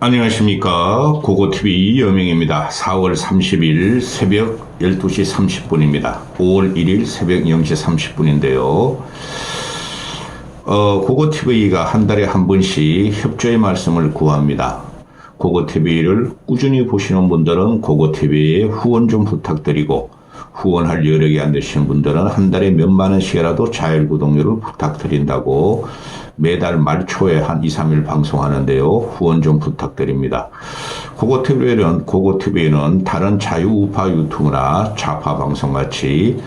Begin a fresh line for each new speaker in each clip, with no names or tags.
안녕하십니까. 고고TV 여명입니다. 4월 30일 새벽 12시 30분입니다. 5월 1일 새벽 0시 30분인데요. 고고TV가 한 달에 한 번씩 협조의 말씀을 구합니다. 고고TV를 꾸준히 보시는 분들은 고고TV에 후원 좀 부탁드리고, 후원할 여력이 안 되시는 분들은 한 달에 몇만 원씩이라도 자율구독료를 부탁드린다고 매달 말초에 한 2, 3일 방송하는데요. 후원 좀 부탁드립니다. 고고TV는 다른 자유우파 유튜브나 좌파 방송같이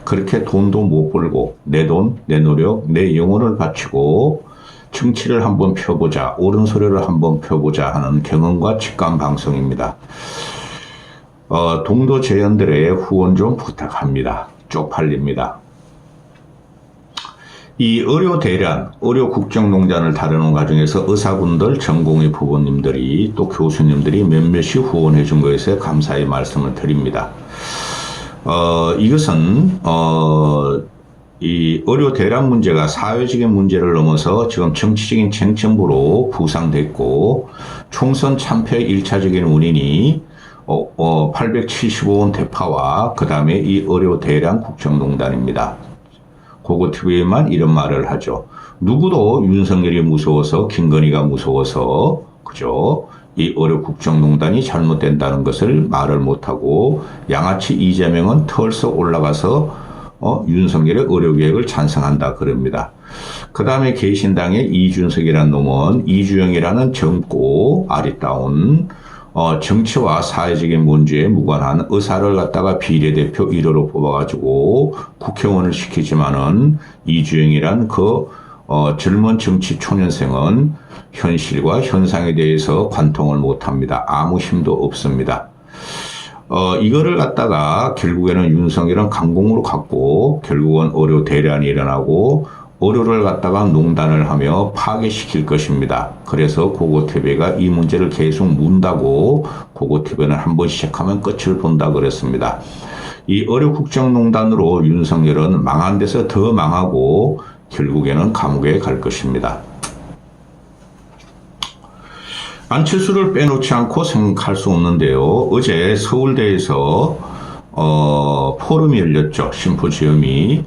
그렇게 돈도 못 벌고 내 돈, 내 노력, 내 영혼을 바치고 정치를 한번 펴보자, 옳은 소리를 한번 펴보자 하는 경험과 직감 방송입니다. 동도 재연들의 후원 좀 부탁합니다. 쪽팔립니다. 이 의료 대란, 의료 국정농단을 다루는 과정에서 의사분들, 전공의 부모님들이 또 교수님들이 몇몇이 후원해 준 것에 감사의 말씀을 드립니다. 이것은 이 의료 대란 문제가 사회적인 문제를 넘어서 지금 정치적인 쟁점으로 부상됐고, 총선 참패의 1차적인 원인이 875원 대파와 그 다음에 이 의료 대란 국정농단입니다. 고고TV에만 이런 말을 하죠. 누구도 윤석열이 무서워서, 김건희가 무서워서, 그죠? 이 의료 국정농단이 잘못된다는 것을 말을 못하고, 양아치 이재명은 털썩 올라가서 윤석열의 의료개혁을 찬성한다 그럽니다. 그 다음에 개신당의 이준석이라는 놈은 이주영이라는 젊고 아리따운 정치와 사회적인 문제에 무관한 의사를 갖다가 비례대표 1호로 뽑아가지고 국회의원을 시키지만은 이주영이란 그 젊은 정치 초년생은 현실과 현상에 대해서 관통을 못합니다. 아무 힘도 없습니다. 이거를 갖다가 결국에는 윤석열은 강공으로 갖고 결국은 의료 대란이 일어나고 의료를 갖다가 농단을 하며 파괴시킬 것입니다. 그래서 고고TV가 이 문제를 계속 문다고, 고고TV는 한번 시작하면 끝을 본다 그랬습니다. 이 의료 국정농단으로 윤석열은 망한 데서 더 망하고 결국에는 감옥에 갈 것입니다. 안철수를 빼놓지 않고 생각할 수 없는데요. 어제 서울대에서 포럼이 열렸죠. 심포지엄이.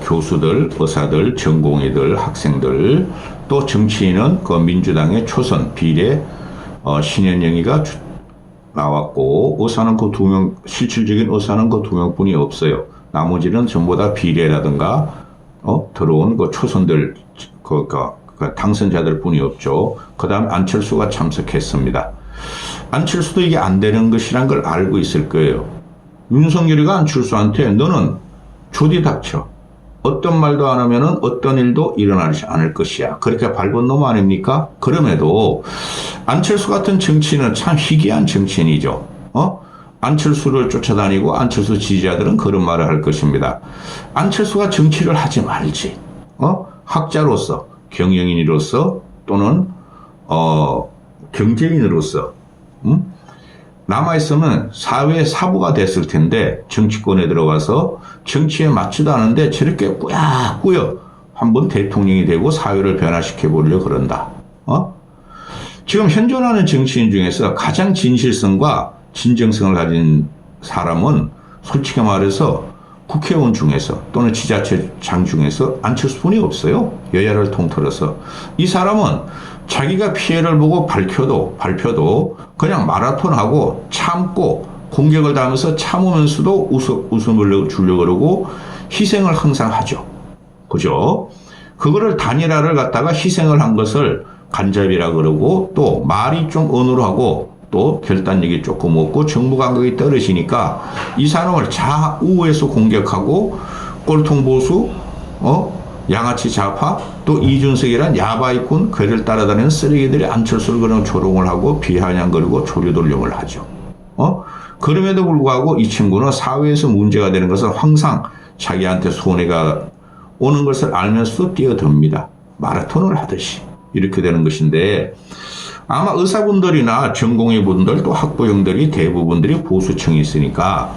교수들, 의사들, 전공의들, 학생들, 또 정치인은 그 민주당의 초선 비례 신현영이가 나왔고, 의사는 그 2명, 실질적인 의사는 그 2명뿐이 없어요. 나머지는 전부 다 비례라든가 들어온 그 초선들, 그 당선자들 뿐이 없죠. 그 다음 안철수가 참석했습니다. 안철수도 이게 안 되는 것이란 걸 알고 있을 거예요. 윤석열이가 안철수한테 너는 조디 닥쳐. 어떤 말도 안 하면은 어떤 일도 일어나지 않을 것이야. 그렇게 밟은 놈 아닙니까? 그럼에도 안철수 같은 정치인은 참 희귀한 정치인이죠. 안철수를 쫓아다니고 안철수 지지자들은 그런 말을 할 것입니다. 안철수가 정치를 하지 말지. 학자로서, 경영인으로서 또는 경제인으로서 남아있으면 사회의 사부가 됐을 텐데 정치권에 들어가서 정치에 맞지도 않은데 저렇게 꾸역꾸역 한번 대통령이 되고 사회를 변화시켜 보려고 그런다. 지금 현존하는 정치인 중에서 가장 진실성과 진정성을 가진 사람은 솔직히 말해서 국회의원 중에서 또는 지자체장 중에서 안철수뿐이 없어요. 여야를 통틀어서. 이 사람은 자기가 피해를 보고 발표도 그냥 마라톤하고 참고 공격을 당하면서 참으면서도 웃음을 주려고 그러고 희생을 항상 하죠. 그죠? 그거를 단일화를 갖다가 희생을 한 것을 간접이라 그러고, 또 말이 좀 어눌하고 또 결단력이 조금 없고 정부 감각이 떨어지니까 이 사람을 좌우에서 공격하고 꼴통보수, 양아치 좌파, 또 이준석이란 야바이꾼, 그를 따라다니는 쓰레기들이 안철수를 그냥 조롱을 하고 비아냥거리고 조류돌림을 하죠. 그럼에도 불구하고 이 친구는 사회에서 문제가 되는 것을 항상 자기한테 손해가 오는 것을 알면서도 뛰어듭니다. 마라톤을 하듯이. 이렇게 되는 것인데, 아마 의사분들이나 전공의 분들 또 학부형들이 대부분들이 보수층이 있으니까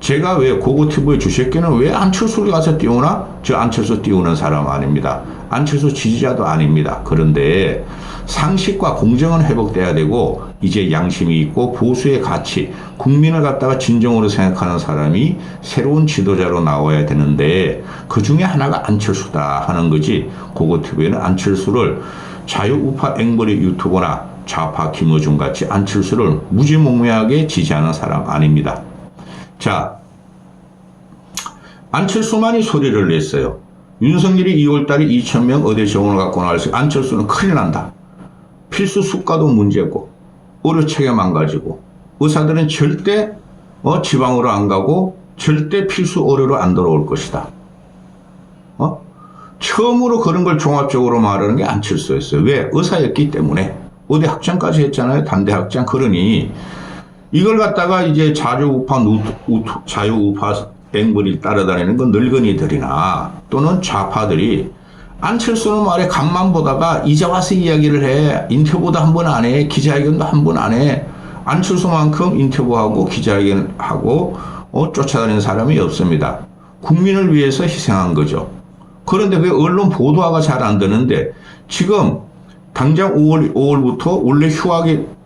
제가 왜 고고티브에 주새끼는 왜 안철수를 가서 띄우나? 저 안철수 띄우는 사람 아닙니다. 안철수 지지자도 아닙니다. 그런데 상식과 공정은 회복돼야 되고 이제 양심이 있고 보수의 가치, 국민을 갖다가 진정으로 생각하는 사람이 새로운 지도자로 나와야 되는데 그 중에 하나가 안철수다 하는 거지. 고고티브에는 안철수를 자유우파 앵벌이 유튜버나 좌파 김어준 같이 안철수를 무지몽매하게 지지하는 사람 아닙니다. 자, 안철수만이 소리를 냈어요. 윤석열이 2월달에 2,000명 의대 정원을 갖고 나와서 안철수는 큰일 난다. 필수 수가도 문제고 의료체계 망가지고 의사들은 절대 지방으로 안 가고 절대 필수 의료로 안 돌아올 것이다. 처음으로 그런 걸 종합적으로 말하는 게 안철수였어요. 왜? 의사였기 때문에. 의대 학장까지 했잖아요. 단대 학장. 그러니 이걸 갖다가 이제 자유우파 앵벌이 따라다니는 건 늙은이들이나 또는 좌파들이 안철수는 말에 간만 보다가 이제 와서 이야기를 해. 인터뷰도 한 번 안 해. 기자회견도 한 번 안 해. 안철수만큼 인터뷰하고 기자회견하고 쫓아다니는 사람이 없습니다. 국민을 위해서 희생한 거죠. 그런데 왜 언론 보도가 잘 안 되는데 지금 당장 5월부터 원래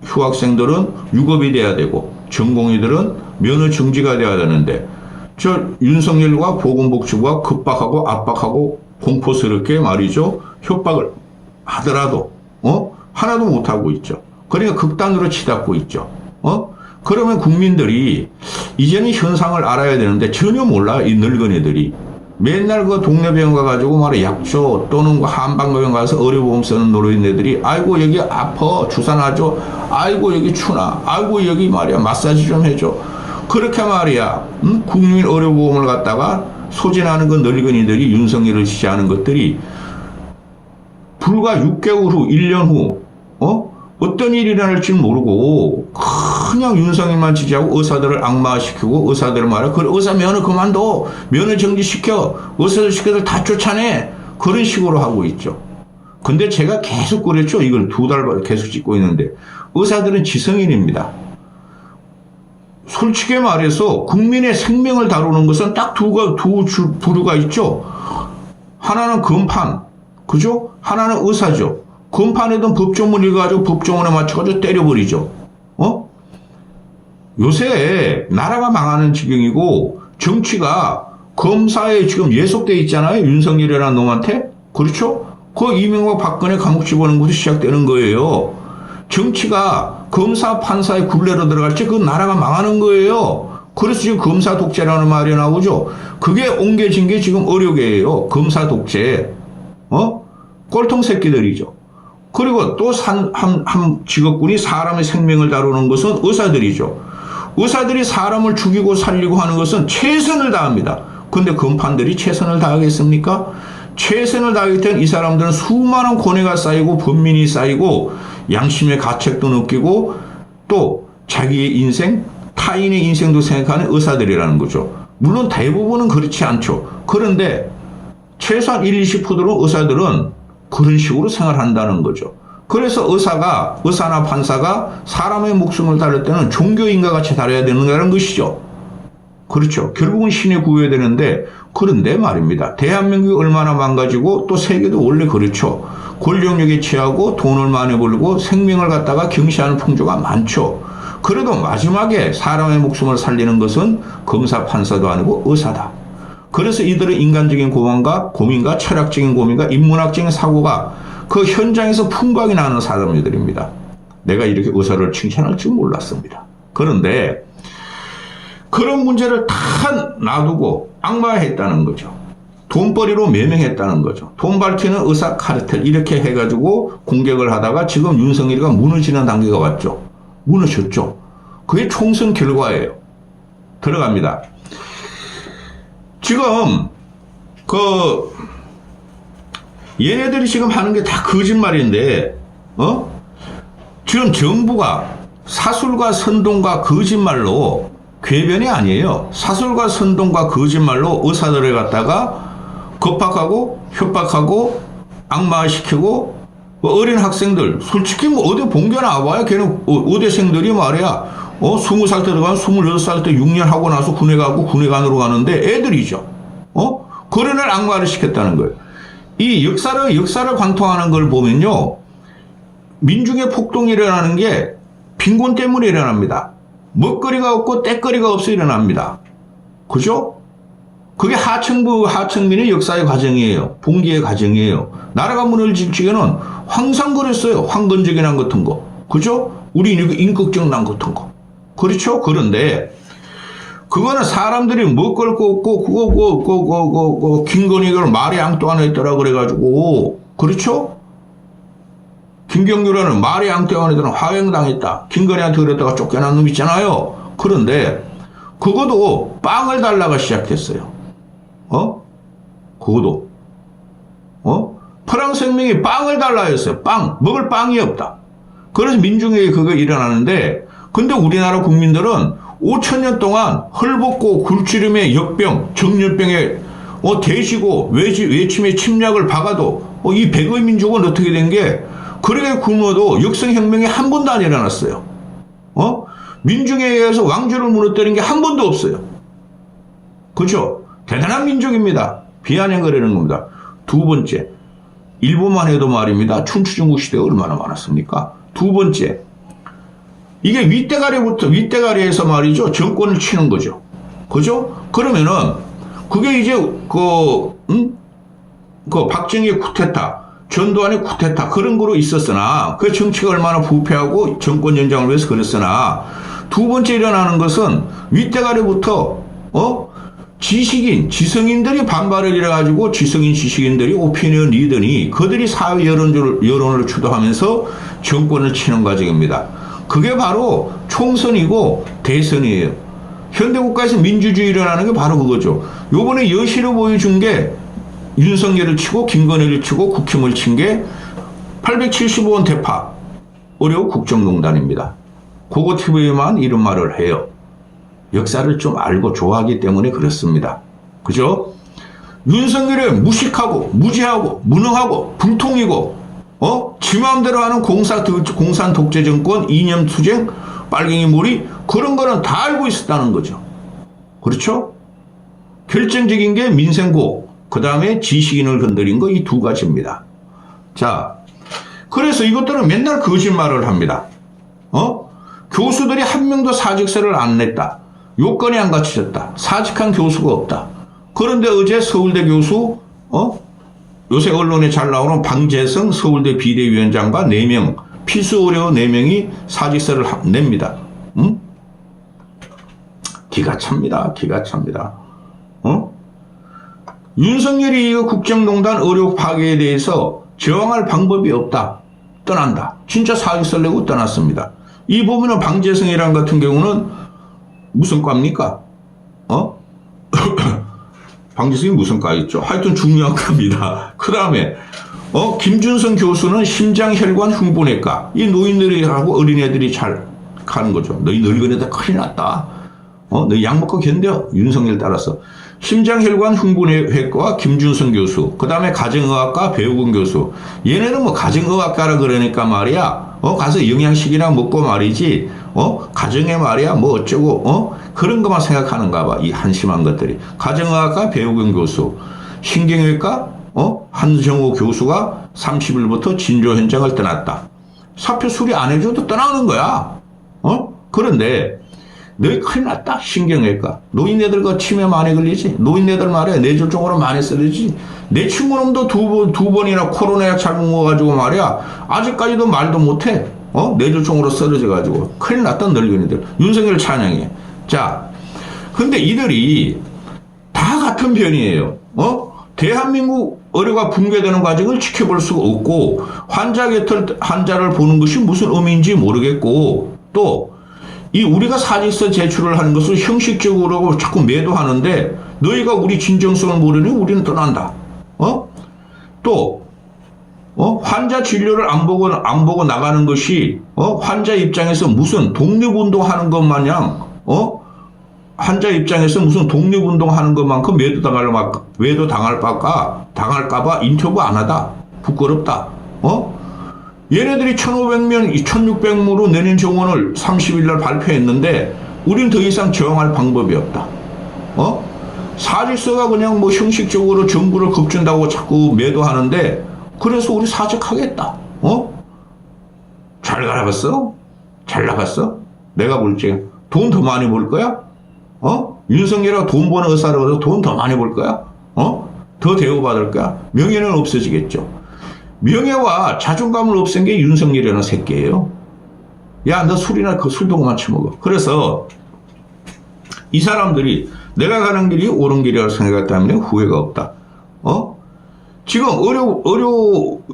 휴학생들은 유급이 돼야 되고 전공의들은 면허 정지가 돼야 되는데 저 윤석열과 보건복지부가 급박하고 압박하고 공포스럽게 말이죠. 협박을 하더라도 하나도 못하고 있죠. 그러니까 극단으로 치닫고 있죠. 그러면 국민들이 이제는 현상을 알아야 되는데 전혀 몰라. 이 늙은이들이. 맨날 그 동네 병원 가가지고 말해 약초 또는 한방병원 가서 의료보험 쓰는 노인네들이 아이고 여기 아파 주사 놔줘. 아이고 여기 추나. 아이고 여기 말이야 마사지 좀 해줘. 그렇게 말이야 국민 의료보험을 갖다가 소진하는 그 늙은이들이 윤석열을 지지하는 것들이 불과 6개월 후 1년 후 어떤 일이 일어날지 모르고 그냥 윤석열만 지지하고 의사들을 악마시키고 의사들을 말해 그 의사 면허 그만둬 면허 정지시켜 의사들 시켜들 다 쫓아내 그런 식으로 하고 있죠. 근데 제가 계속 그랬죠. 이걸 2달 계속 찍고 있는데 의사들은 지성인입니다. 솔직히 말해서 국민의 생명을 다루는 것은 딱 두 부류가 있죠. 하나는 검판, 그죠? 하나는 의사죠. 검판에든 법조문 읽어가지고 법조문에 맞춰가지고 때려버리죠. 요새 나라가 망하는 지경이고 정치가 검사에 지금 예속돼 있잖아요. 윤석열이라는 놈한테. 그렇죠? 그 이명박 박근혜 감옥 집어넣는 것도 시작되는 거예요. 정치가 검사 판사의 굴레로 들어갈 때 그 나라가 망하는 거예요. 그래서 지금 검사 독재라는 말이 나오죠. 그게 옮겨진 게 지금 의료계예요. 검사 독재. 꼴통 새끼들이죠. 그리고 또 한 직업군이 사람의 생명을 다루는 것은 의사들이죠. 의사들이 사람을 죽이고 살리고 하는 것은 최선을 다합니다. 근데 검판들이 최선을 다하겠습니까? 최선을 다하기 때문에 이 사람들은 수많은 고뇌가 쌓이고 번민이 쌓이고 양심의 가책도 느끼고 또 자기의 인생, 타인의 인생도 생각하는 의사들이라는 거죠. 물론 대부분은 그렇지 않죠. 그런데 최소한 20%는 의사들은 그런 식으로 생활한다는 거죠. 그래서 의사나 판사가 사람의 목숨을 다룰 때는 종교인과 같이 다뤄야 되는 것이죠. 그렇죠. 결국은 신에 구해야 되는데 그런데 말입니다. 대한민국이 얼마나 망가지고 또 세계도 원래 그렇죠. 권력력에 취하고 돈을 많이 벌고 생명을 갖다가 경시하는 풍조가 많죠. 그래도 마지막에 사람의 목숨을 살리는 것은 검사 판사도 아니고 의사다. 그래서 이들의 인간적인 고민과 철학적인 고민과 인문학적인 사고가 그 현장에서 풍부하게 나는 사람들입니다. 내가 이렇게 의사를 칭찬할 줄 몰랐습니다. 그런데 그런 문제를 다 놔두고 악마화했다는 거죠. 돈벌이로 매명했다는 거죠. 돈 밝히는 의사 카르텔 이렇게 해가지고 공격을 하다가 지금 윤석열이가 무너지는 단계가 왔죠. 무너졌죠. 그게 총선 결과예요. 들어갑니다. 지금 얘네들이 지금 하는 게 다 거짓말인데 지금 정부가 사술과 선동과 거짓말로 궤변이 아니에요. 사술과 선동과 거짓말로 의사들을 갖다가 겁박하고 협박하고 악마시키고 어린 학생들 솔직히 어디 본교 나와봐야 걔는 의대생들이 말이야 20살 때 들어가면 26살 때 6년 하고 나서 군에 가고 군의관으로 가는데 애들이죠. 그런 애를 악마를 시켰다는 거예요. 이 역사를 관통하는 걸 보면요. 민중의 폭동이 일어나는 게 빈곤 때문에 일어납니다. 먹거리가 없고 떼거리가 없어 일어납니다. 그죠? 그게 하층민의 역사의 과정이에요. 봉기의 과정이에요. 나라가 무너질 적에는 항상 그랬어요. 황건적인 같은 거. 그죠? 우리 인격적 난 같은 거. 그렇죠? 그런데 그거는 사람들이 먹을 거 없고 그거 김건희가 말이 앙또 하나 있더라 그래가지고 그렇죠? 김경률라는 말이 앙또 하나 있더라 화형당했다. 김건희한테 그랬다가 쫓겨난 놈 있잖아요. 그런데 그것도 빵을 달라가 시작했어요. 그것도 프랑스혁명이 빵을 달라 했어요. 빵 먹을 빵이 없다. 그래서 민중에게 그거 일어나는데 근데 우리나라 국민들은 5,000년 동안 헐벗고 굴지름의 역병, 정열병에 대시고 외침의 침략을 박아도 이 백의 민족은 어떻게 된 게 그렇게 굶어도 역성혁명이 한 번도 안 일어났어요. 민중에 의해서 왕조를 무너뜨린 게 한 번도 없어요. 그렇죠? 대단한 민족입니다. 비아냥거리는 겁니다. 두 번째, 일본만 해도 말입니다. 춘추전국 시대가 얼마나 많았습니까? 두 번째, 이게 윗대가리에서 말이죠. 정권을 치는 거죠. 그죠? 그러면은, 그게 이제, 박정희의 쿠데타, 전두환의 쿠데타, 그런 거로 있었으나, 그 정치가 얼마나 부패하고 정권 연장을 위해서 그랬으나, 두 번째 일어나는 것은 윗대가리부터, 지성인들이 반발을 일어가지고 지성인 지식인들이 오피니언 리더니 그들이 사회 여론을 주도하면서 정권을 치는 과정입니다. 그게 바로 총선이고 대선이에요. 현대국가에서 민주주의 일어나는 게 바로 그거죠. 요번에 여시로 보여준 게 윤석열을 치고 김건희를 치고 국힘을 친 게 875원 대파 어려운 국정농단입니다. 그거 TV에만 이런 말을 해요. 역사를 좀 알고 좋아하기 때문에 그렇습니다. 그죠? 윤석열이 무식하고 무지하고 무능하고 불통이고 지 마음대로 하는 공산 독재 정권 이념 투쟁 빨갱이 몰이 그런 거는 다 알고 있었다는 거죠. 그렇죠? 결정적인 게 민생고 그 다음에 지식인을 건드린 거 이 두 가지입니다. 자, 그래서 이것들은 맨날 거짓말을 합니다. 교수들이 한 명도 사직서를 안 냈다. 요건이 안 갖춰졌다. 사직한 교수가 없다. 그런데 어제 서울대 교수, 요새 언론에 잘 나오는 방재성 서울대 비대위원장과 4명, 필수 어려운 4명이 사직서를 냅니다. 기가 찹니다. 기가 찹니다. 윤석열이 이거 국정농단 의혹 파괴에 대해서 저항할 방법이 없다. 떠난다. 진짜 사직서를 내고 떠났습니다. 이 보면은 방재성이랑 같은 경우는 무슨 과입니까? 방재성이 무슨 과있죠? 하여튼 중요한 과입니다. 그 다음에, 김준성 교수는 심장혈관 흉부내과. 이 노인들이 하고 어린애들이 잘 가는 거죠. 너희 늙은 애들 큰일 났다. 너희 약 먹고 견뎌. 윤석열 따라서. 심장혈관 흉부내과와 김준성 교수. 그 다음에 가정의학과 배우근 교수. 얘네는 뭐 가정의학과라 그러니까 말이야. 가서 영양식이나 먹고 말이지. 가정에 말이야. 뭐 어쩌고, 그런 것만 생각하는가 봐. 이 한심한 것들이. 가정의학과 배우근 교수. 신경외과, 한정호 교수가 30일부터 진료 현장을 떠났다. 사표 수리 안 해줘도 떠나는 거야. 그런데, 너희 큰일 났다. 신경외과. 노인네들과 치매 많이 걸리지. 노인네들 말이야. 뇌졸중으로 많이 쓰러지지. 내 친구놈도 두 번이나 코로나약 잘못 먹어가지고 말이야. 아직까지도 말도 못해. 뇌졸중으로 쓰러져가지고. 큰일 났다. 늙은이들. 윤석열 찬양해. 자, 근데 이들이 다 같은 편이에요. 대한민국 의료가 붕괴되는 과정을 지켜볼 수가 없고, 환자를 보는 것이 무슨 의미인지 모르겠고, 또, 우리가 사직서 제출을 하는 것을 형식적으로 자꾸 매도하는데 너희가 우리 진정성을 모르니 우리는 떠난다. 또 환자 진료를 안 보고 나가는 것이 환자 입장에서 무슨 독립운동하는 것 마냥 환자 입장에서 무슨 독립운동하는 것만큼 외도당할까봐 인터뷰 안 하다. 부끄럽다. 얘네들이 1,500명, 1,600명으로 내년 정원을 30일 날 발표했는데 우린 더 이상 저항할 방법이 없다. 사직서가 그냥 뭐 형식적으로 정부를 겁준다고 자꾸 매도하는데 그래서 우리 사직하겠다. 잘 갈아봤어? 잘 나갔어? 내가 볼지 돈 더 많이 벌 거야? 윤석열이가 돈 버는 의사라고 해서 돈 더 많이 벌 거야? 더 대우받을 거야? 명예는 없어지겠죠. 명예와 자존감을 없앤 게 윤석열이라는 새끼예요. 야, 너 술이나 그 술도 그만 처먹어. 그래서 이 사람들이 내가 가는 길이 옳은 길이라고 생각했기 때문에 후회가 없다. 지금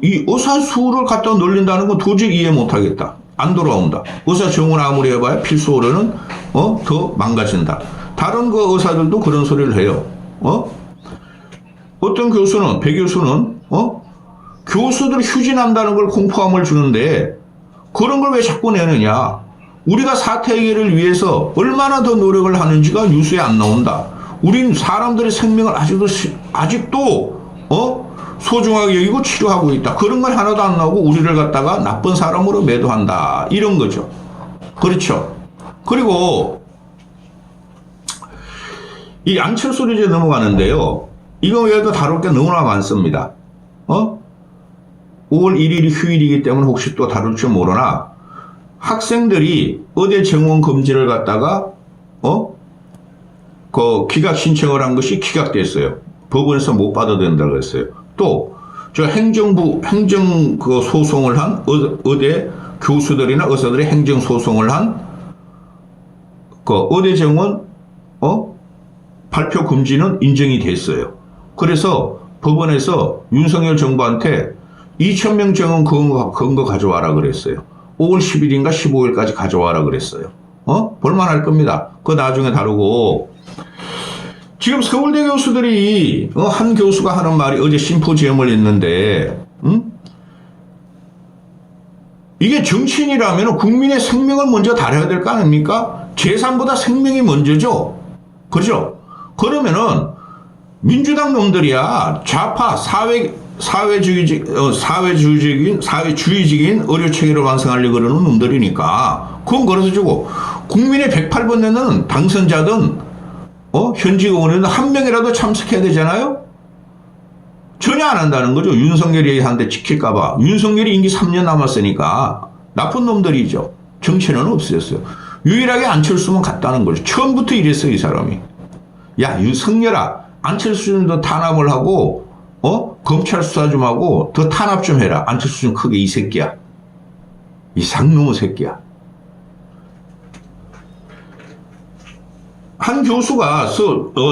이 의사수를 갖다 놀린다는 건 도저히 이해 못하겠다. 안 돌아온다. 의사 정원 아무리 해봐야 필수 의료는 더 망가진다. 다른 그 의사들도 그런 소리를 해요. 어떤 교수는, 배 교수는 교수들 휴진한다는 걸 공포감을 주는데 그런 걸 왜 자꾸 내느냐. 우리가 사태 해결을 위해서 얼마나 더 노력을 하는지가 뉴스에 안 나온다. 우린 사람들의 생명을 아직도 소중하게 여기고 치료하고 있다. 그런 건 하나도 안 나오고 우리를 갖다가 나쁜 사람으로 매도한다. 이런 거죠. 그렇죠. 그리고 이 안철수로 이제 넘어가는데요. 이거 외에도 다룰 게 너무나 많습니다. 5월 1일이 휴일이기 때문에 혹시 또 다룰지 모르나 학생들이 의대 정원 금지를 갖다가 그 기각 신청을 한 것이 기각됐어요. 법원에서 못 받아들인다고 그랬어요. 또 저 행정부 행정 그 소송을 한 의대 교수들이나 의사들이 행정 소송을 한 그 의대 정원 발표 금지는 인정이 됐어요. 그래서 법원에서 윤석열 정부한테 2,000명 정원 근거 가져와라 그랬어요. 5월 10일인가 15일까지 가져와라 그랬어요. 볼만할 겁니다. 그거 나중에 다루고. 지금 서울대 교수들이 한 교수가 하는 말이 어제 심포지엄을 했는데 이게 정치인이라면 국민의 생명을 먼저 다뤄야 될 거 아닙니까? 재산보다 생명이 먼저죠. 그죠? 그러면은 민주당 놈들이야 좌파 사회주의적인 의료 체계를 완성하려고 그러는 놈들이니까 그건 걸어서주고 국민의 108번 내는 당선자든 현직 의원이든 한 명이라도 참석해야 되잖아요. 전혀 안 한다는 거죠. 윤석열이 한테 지킬까봐. 윤석열이 임기 3년 남았으니까 나쁜 놈들이죠. 정치는 없어졌어요. 유일하게 안철수만 갔다는 거죠. 처음부터 이랬어요, 이 사람이. 야, 윤석열아, 안철수 좀 더 탄압을 하고 검찰 수사 좀 하고 더 탄압 좀 해라. 안철수 좀 크게 이 새끼야. 이 상놈의 새끼야. 한 교수가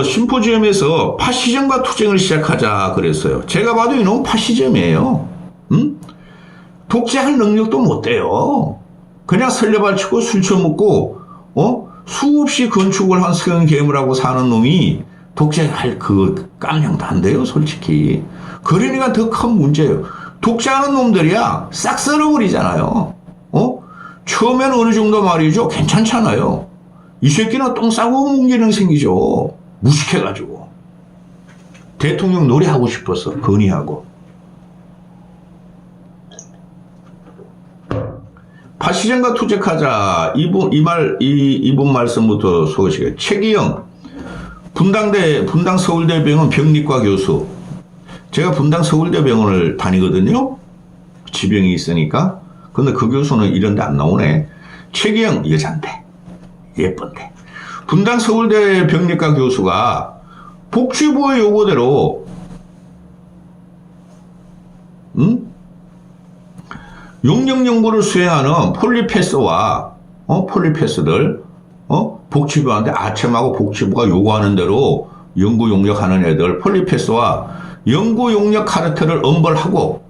심포지엄에서 파시즘과 투쟁을 시작하자 그랬어요. 제가 봐도 이놈은 파시즘이에요. 독재할 능력도 못 돼요. 그냥 설레발치고 술 처먹고 수없이 건축을 한 서양 괴물하고 사는 놈이 독재할 그 깜냥도 안 돼요, 솔직히. 그러니까 더 큰 문제예요. 독재하는 놈들이야 싹 썰어버리잖아요. 처음에는 어느 정도 말이죠. 괜찮잖아요. 이 새끼는 똥 싸고 뭉개는 생기죠. 무식해가지고. 대통령 노래하고 싶어서 건의하고. 파시즘과 투쟁하자. 이분 말씀부터 소개시켜요. 최기영 분당 서울대병원 병리과 교수. 제가 분당 서울대병원을 다니거든요. 지병이 있으니까. 근데 그 교수는 이런 데 안 나오네. 최기영 여잔데. 예쁜데. 분당 서울대 병리과 교수가 복지부의 요구대로 용역연구를 수행하는 폴리패스와 폴리패스들 복지부한테 아첨하고 복지부가 요구하는 대로 연구 용역하는 애들 폴리패스와 연구 용역 카르텔을 엄벌하고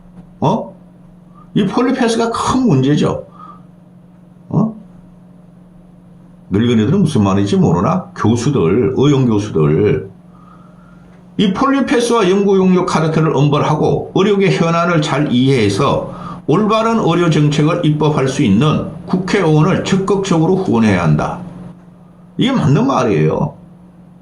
이 폴리패스가 큰 문제죠. 늙은이들은 무슨 말인지 모르나? 교수들, 의용 교수들. 이 폴리패스와 연구 용역 카르텔을 엄벌하고 의료계 현안을 잘 이해해서 올바른 의료 정책을 입법할 수 있는 국회의원을 적극적으로 후원해야 한다. 이게 맞는 말이에요.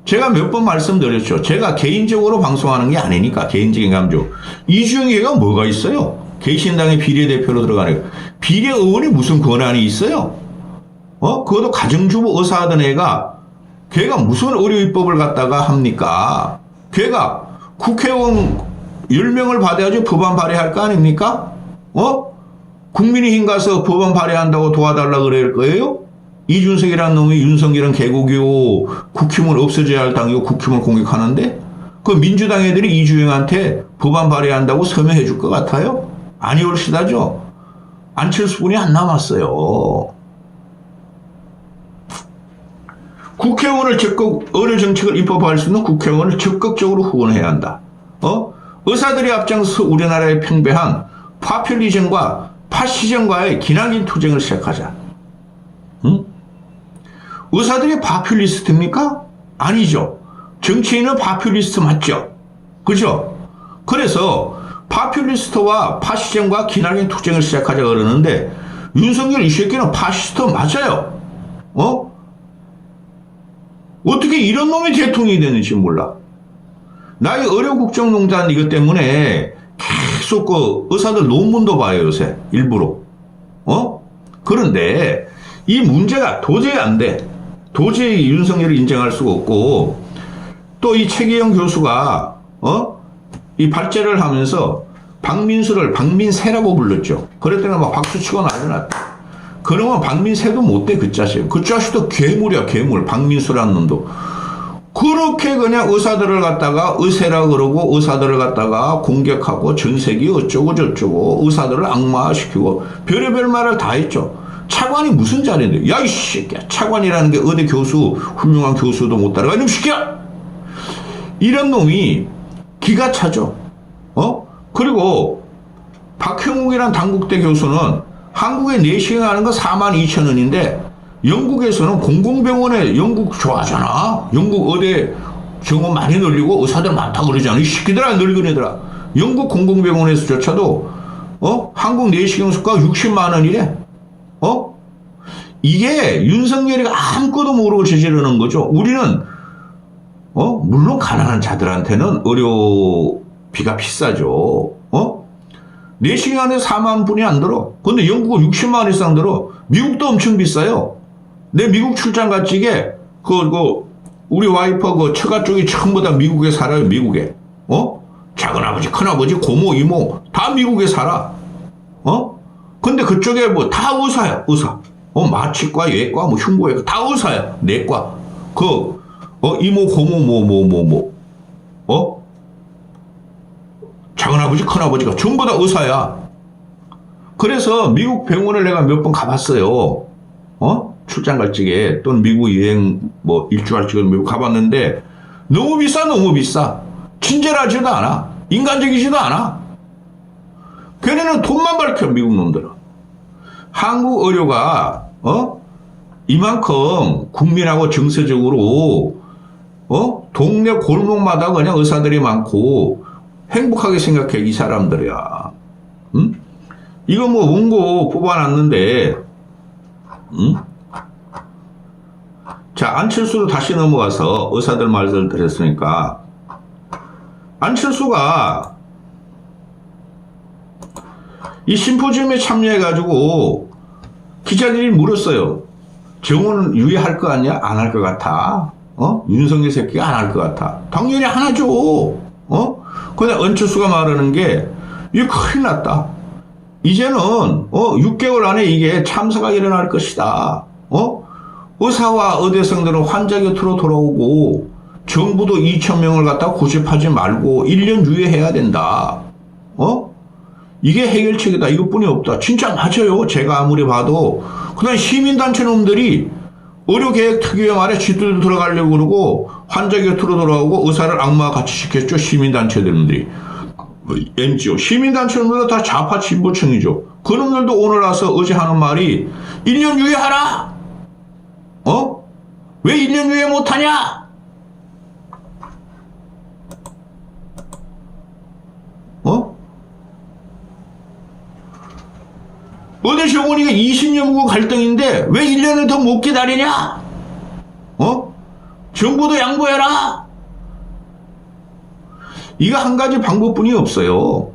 제가 몇 번 말씀드렸죠. 제가 개인적으로 방송하는 게 아니니까 개인적인 감정. 이주영이가 뭐가 있어요? 개신당의 비례대표로 들어가는 비례의원이 무슨 권한이 있어요? 그것도 가정주부 의사하던 애가 걔가 무슨 의료입법을 갖다가 합니까? 걔가 국회의원 10명을 받아야지 법안 발의할 거 아닙니까? 국민의힘 가서 법안 발의한다고 도와달라 그럴 거예요? 이준석이라는 놈이 윤석열은 개국이고 국힘을 없어져야 할 당이고 국힘을 공격하는데 그 민주당 애들이 이주영한테 법안 발의한다고 서명해 줄 것 같아요? 아니 올시다죠. 안철수 분이 안 남았어요. 국회의원을 적극 의료 정책을 입법할 수 있는 국회의원을 적극적으로 후원해야 한다. 의사들이 앞장서 우리나라에 팽배한 파퓰리즘과 파시즘과의 기나긴 투쟁을 시작하자. 응? 의사들이 파퓰리스트입니까? 아니죠. 정치인은 파퓰리스트 맞죠? 그죠? 그래서 파퓰리스트와 파시즘과 기나긴 투쟁을 시작하자 그러는데 윤석열 이 새끼는 파시스트 맞아요. 어떻게 이런 놈이 대통령이 되는지 몰라. 나의 의료국정농단 이것 때문에 계속 그 의사들 논문도 봐요 요새 일부러. 그런데 이 문제가 도저히 안 돼. 도저히 윤석열을 인정할 수가 없고 또 이 최기영 교수가 이 발제를 하면서 박민수를 박민세라고 불렀죠. 그랬더니 막 박수치고 난리 났다. 그러면 박민세도 못돼 그 자식. 그 자식도 괴물이야 괴물. 박민수라는 놈도. 그렇게 그냥 의사들을 갖다가 의세라 그러고 의사들을 갖다가 공격하고 전세기 어쩌고 저쩌고 의사들을 악마시키고 별의별 말을 다 했죠. 차관이 무슨 자리인데. 야, 이 새끼야. 차관이라는 게 어디 교수, 훌륭한 교수도 못 따라가. 이놈 새끼야! 이런 놈이 기가 차죠. 그리고 박형욱이란 당국대 교수는 한국에 내시경하는 거 42,000원인데 영국에서는 공공병원에 영국 좋아하잖아. 영국 의대 정원 많이 늘리고 의사들 많다 그러잖아. 이 새끼들아 늙은애들아. 영국 공공병원에서조차도 한국 내시경 수가 60만 원이래. 이게 윤석열이가 아무것도 모르고 저지르는 거죠. 우리는 물론 가난한 자들한테는 의료비가 비싸죠. 내시경하는데 4만 분이 안 들어. 근데 영국은 60만 원 이상 들어. 미국도 엄청 비싸요. 내 미국 출장 갔지게 우리 와이프 그 처가 쪽이 전부 다 미국에 살아요. 미국에. 작은아버지, 큰아버지, 고모, 이모 다 미국에 살아. 근데 그쪽에 뭐 다 의사야. 의사. 마취과, 외과, 뭐 흉부외과 다 의사야. 내과. 이모, 고모, 작은아버지, 큰아버지가 전부 다 의사야. 그래서 미국 병원을 내가 몇 번 가봤어요. 출장 갈 적에 또는 미국 여행 뭐 일주 할 적에 미국 가봤는데 너무 비싸. 친절하지도 않아. 인간적이지도 않아. 걔네는 돈만 밝혀 미국 놈들은. 한국 의료가 이만큼 국민하고 정서적으로 동네 골목마다 그냥 의사들이 많고 행복하게 생각해 이 사람들이야. 응? 이거 뭐 원고 뽑아놨는데 자 안철수로 다시 넘어가서 의사들 말을 들었으니까 안철수가 이 심포지엄에 참여해가지고 기자들이 물었어요. 정원은 유예할 거 아니야? 안 할 것 같아. 윤석열 새끼가 안 할 것 같아. 당연히 안 하죠. 근데 안철수가 말하는 게 이게 큰일 났다. 이제는 6개월 안에 이게 참사가 일어날 것이다. 의사와 의대생들은 환자 곁으로 돌아오고 정부도 2,000명을 갖다 고집하지 말고 1년 유예해야 된다. 이게 해결책이다. 이것뿐이 없다. 진짜 맞아요. 제가 아무리 봐도 그다음 시민단체 놈들이 의료계획 특위에 말에 지도로 들어가려고 그러고 환자 곁으로 돌아오고 의사를 악마와 같이 시켰죠. 시민단체들이. NGO. 시민단체들은 다 좌파 진보층이죠. 그놈들도 오늘 와서 어제 하는 말이 1년 유예하라. 왜 1년 유예 못하냐? 의대 정원이가 20년 묵은 갈등인데 왜 1년을 더 못 기다리냐? 정부도 양보해라. 이거 한 가지 방법뿐이 없어요.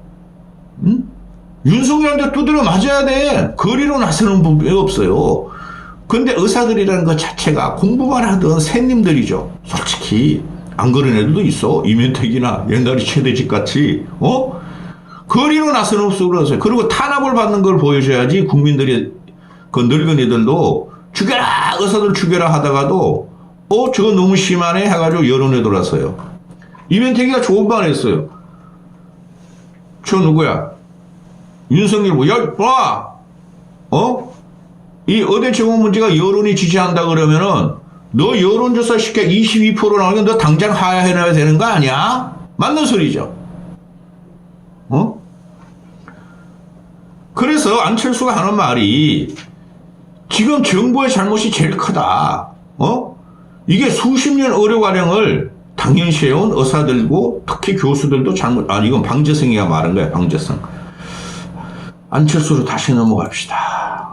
윤석열한테 두드려 맞아야 돼. 거리로 나서는 분이 없어요. 근데 의사들이라는 것 자체가 공부만 하던 새님들이죠. 솔직히 안 그런 애들도 있어. 이면택이나 옛날에 최대집 같이 거리로 나서는 없어 그러세요. 그리고 탄압을 받는 걸 보여줘야지 국민들이 그 늙은이들도 죽여라 의사들 죽여라 하다가도 저거 너무 심하네 해가지고 여론에 돌아서요. 이면택이가 좋은 말 했어요. 저 누구야? 윤석열 뭐 야, 봐! 이 의대 정원 문제가 여론이 지지한다 그러면은 너 여론조사 시켜 22% 나오면 너 당장 하야해놔야 되는 거 아니야? 맞는 소리죠. 그래서 안철수가 하는 말이 지금 정부의 잘못이 제일 크다. 이게 수십 년 의료 과정을 당연시해온 의사들고 특히 교수들도 잘못, 이건 방재성이가 말한 거야, 방재성. 안철수로 다시 넘어갑시다.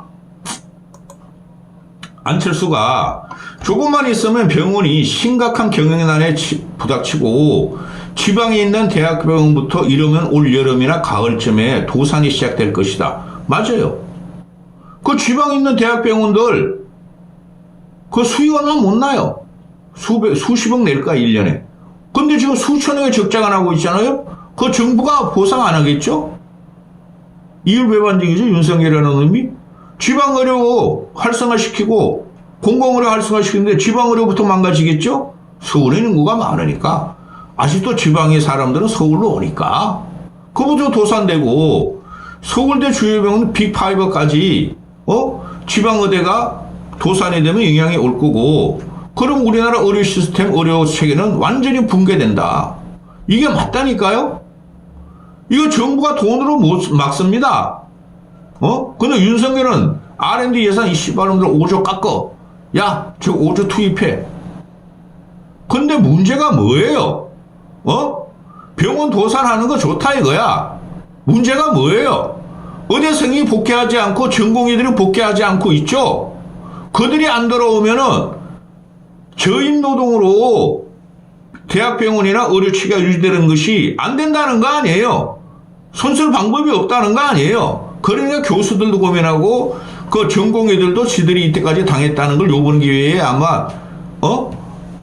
안철수가 조금만 있으면 병원이 심각한 경영난에 부닥치고 지방에 있는 대학병원부터 이러면 올 여름이나 가을쯤에 도산이 시작될 것이다. 맞아요. 그 지방에 있는 대학병원들 그 수익 얼마 못 나요. 수십억 낼까 1년에. 근데 지금 수천억의 적자가 나고 있잖아요. 그 정부가 보상 안 하겠죠? 이율배반적이죠. 윤석열이라는 놈이. 지방의료 활성화시키고 공공의료 활성화시키는데 지방의료부터 망가지겠죠? 서울에 인구가 많으니까. 아직도 지방의 사람들은 서울로 오니까. 그부터 도산되고 서울대 주요병원 빅5까지 지방의대가 도산이 되면 영향이 올 거고 그럼 우리나라 의료 시스템, 의료 체계는 완전히 붕괴된다. 이게 맞다니까요? 이거 정부가 돈으로 못 막습니다. 근데 윤석열은 R&D 예산 이 씨발놈들 5조 깎어. 야, 저 5조 투입해. 근데 문제가 뭐예요? 병원 도산하는 거 좋다 이거야. 문제가 뭐예요? 의대생이 복귀하지 않고 전공의들이 복귀하지 않고 있죠? 그들이 안 들어오면은 저임 노동으로 대학병원이나 의료치가 유지되는 것이 안 된다는 거 아니에요. 손쓸 방법이 없다는 거 아니에요. 그러니까 교수들도 고민하고 그 전공의들도 지들이 이때까지 당했다는 걸 요번 기회에 아마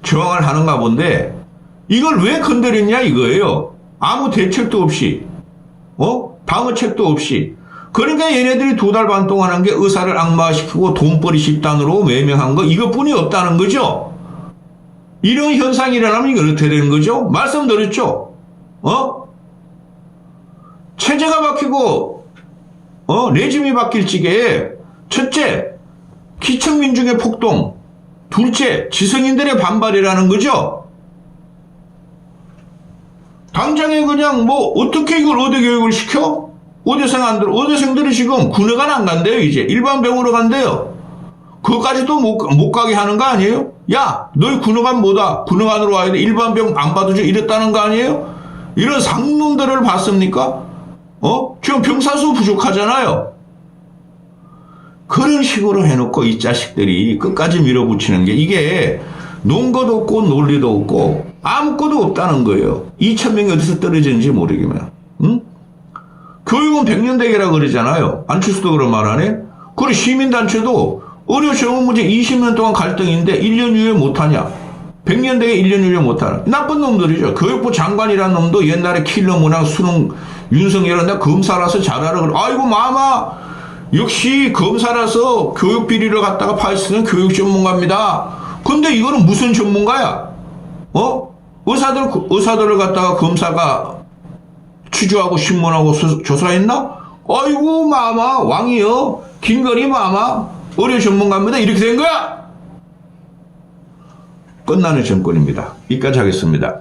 저항을 하는가 본데 이걸 왜 건드렸냐 이거예요. 아무 대책도 없이 방어책도 없이. 그러니까 얘네들이 2달 반 동안 한 게 의사를 악마화시키고 돈벌이 집단으로 매명한 거 이것뿐이 없다는 거죠. 이런 현상이 일어나면 이거 어떻게 되는 거죠? 말씀드렸죠. 체제가 바뀌고 레짐이 바뀔 적에 첫째 기층민중의 폭동, 둘째 지성인들의 반발이라는 거죠. 당장에 그냥 뭐 어떻게 이걸 의대 교육을 시켜? 의대생들이 지금 군의관 안 간대요. 이제 일반 병원으로 간대요. 그것까지도 못 가게 하는 거 아니에요? 야, 너희 군의관 뭐다? 군의관으로 와야 돼. 일반 병 안 받아줘. 이랬다는 거 아니에요? 이런 상놈들을 봤습니까? 지금 병사수 부족하잖아요. 그런 식으로 해놓고 이 자식들이 끝까지 밀어붙이는 게 이게 논거도 없고 논리도 없고 아무것도 없다는 거예요. 2,000명이 어디서 떨어지는지 모르겠면. 교육은 100년대계라 그러잖아요. 안철수도 그런 말 하네. 그리고 시민단체도 의료 정원 문제 20년 동안 갈등인데 1년 이후에 못하냐. 100년대에 1년 이후에 못하냐. 나쁜 놈들이죠. 교육부 장관이라는 놈도 옛날에 킬러 문항 수능 윤석열은 나 검사라서 잘 알아. 아이고 마마 역시 검사라서 교육 비리를 갖다가 파헤치는 교육 전문가입니다. 근데 이거는 무슨 전문가야? 의사들을 갖다가 검사가 취조하고 신문하고 조사했나? 아이고 마마 왕이요. 김건희 마마 의료 전문가입니다. 이렇게 된 거야. 끝나는 정권입니다. 여기까지 하겠습니다.